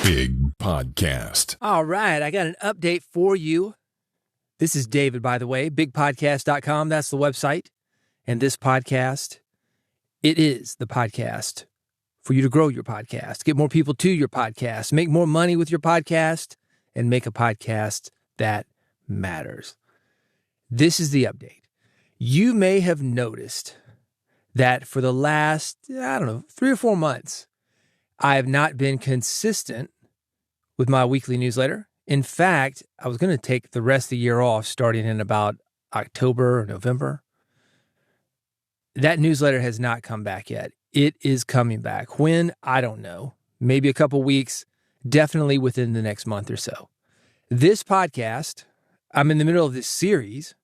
Big Podcast. All right, I got an update for you. This is David, by the way, bigpodcast.com. That's the website. And this podcast, it is the podcast for you to grow your podcast, get more people to your podcast, make more money with your podcast, and make a podcast that matters. This is the update. You may have noticed that for the last, 3 or 4 months, I have not been consistent with my weekly newsletter. In fact, I was going to take the rest of the year off starting in about October or November. That newsletter has not come back yet. It is coming back. When? I don't know. Maybe a couple weeks, definitely within the next month or so. This podcast, I'm in the middle of this series.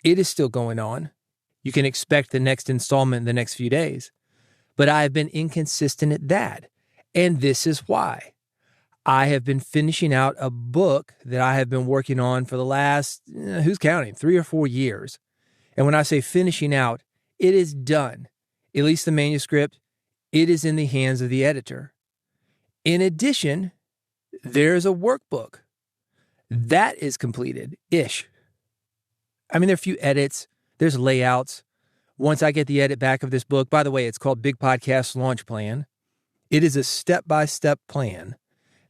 It is still going on. You can expect the next installment in the next few days. But I have been inconsistent at that. And this is why. I have been finishing out a book that I have been working on for the last, who's counting, 3 or 4 years. And when I say finishing out, it is done. At least the manuscript, it is in the hands of the editor. In addition, there's a workbook. That is completed-ish. I mean, there are a few edits. There's layouts. Once I get the edit back of this book, by the way, it's called Big Podcast Launch Plan. It is a step-by-step plan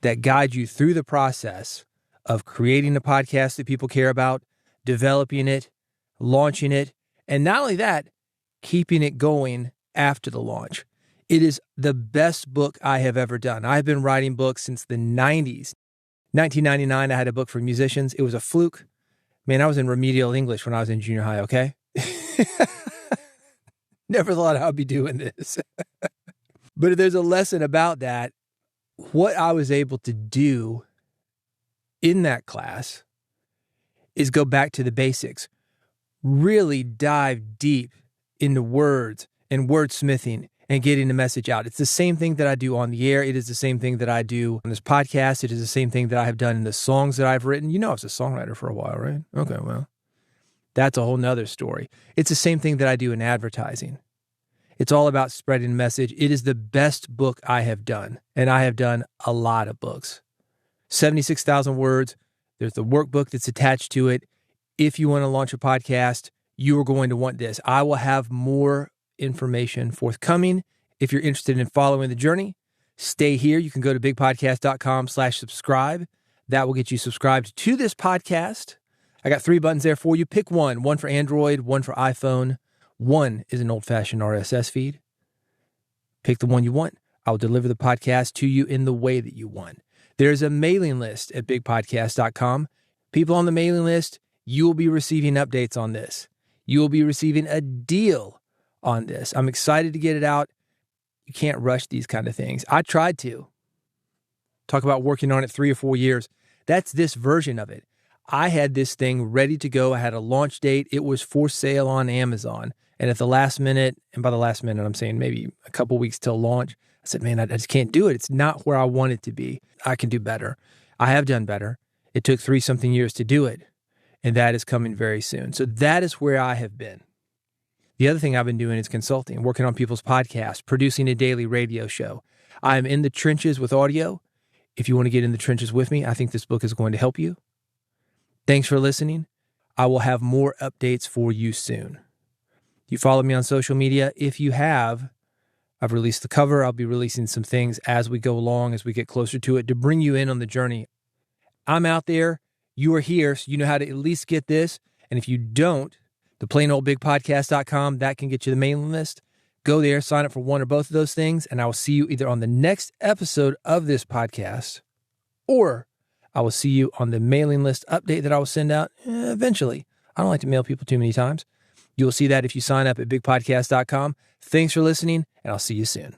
that guides you through the process of creating a podcast that people care about, developing it, launching it, and not only that, keeping it going after the launch. It is the best book I have ever done. I've been writing books since the 90s. 1999, I had a book for musicians. It was a fluke. Man, I was in remedial English when I was in junior high, okay? Never thought I'd be doing this. But if there's a lesson about that, what I was able to do in that class is go back to the basics. Really dive deep into words and wordsmithing and getting the message out. It's the same thing that I do on the air. It is the same thing that I do on this podcast. It is the same thing that I have done in the songs that I've written. You know, I was a songwriter for a while, right? Okay, well, that's a whole nother story. It's the same thing that I do in advertising. It's all about spreading the message. It is the best book I have done, and I have done a lot of books. 76,000 words. There's the workbook that's attached to it. If you want to launch a podcast, you are going to want this. I will have more information forthcoming. If you're interested in following the journey, stay here. You can go to bigpodcast.com/subscribe. That will get you subscribed to this podcast. I got 3 buttons there for you. Pick one for Android, one for iPhone. One is an old-fashioned RSS feed. Pick the one you want. I'll deliver the podcast to you in the way that you want. There's a mailing list at bigpodcast.com. People on the mailing list, you will be receiving updates on this. You will be receiving a deal on this. I'm excited to get it out. You can't rush these kind of things. I tried to. Talk about working on it 3 or 4 years. That's this version of it. I had this thing ready to go. I had a launch date. It was for sale on Amazon. And at the last minute, and by the last minute, I'm saying maybe a couple weeks till launch, I said, man, I just can't do it. It's not where I want it to be. I can do better. I have done better. It took 3-something years to do it. And that is coming very soon. So that is where I have been. The other thing I've been doing is consulting, working on people's podcasts, producing a daily radio show. I'm in the trenches with audio. If you want to get in the trenches with me, I think this book is going to help you. Thanks for listening. I will have more updates for you soon. You follow me on social media. If you have, I've released the cover. I'll be releasing some things as we go along, as we get closer to it, to bring you in on the journey. I'm out there. You are here, so you know how to at least get this. And if you don't, the plainoldbigpodcast.com, that can get you the mailing list. Go there, sign up for one or both of those things, and I will see you either on the next episode of this podcast, or I will see you on the mailing list update that I will send out eventually. I don't like to mail people too many times. You will see that if you sign up at bigpodcast.com. Thanks for listening, and I'll see you soon.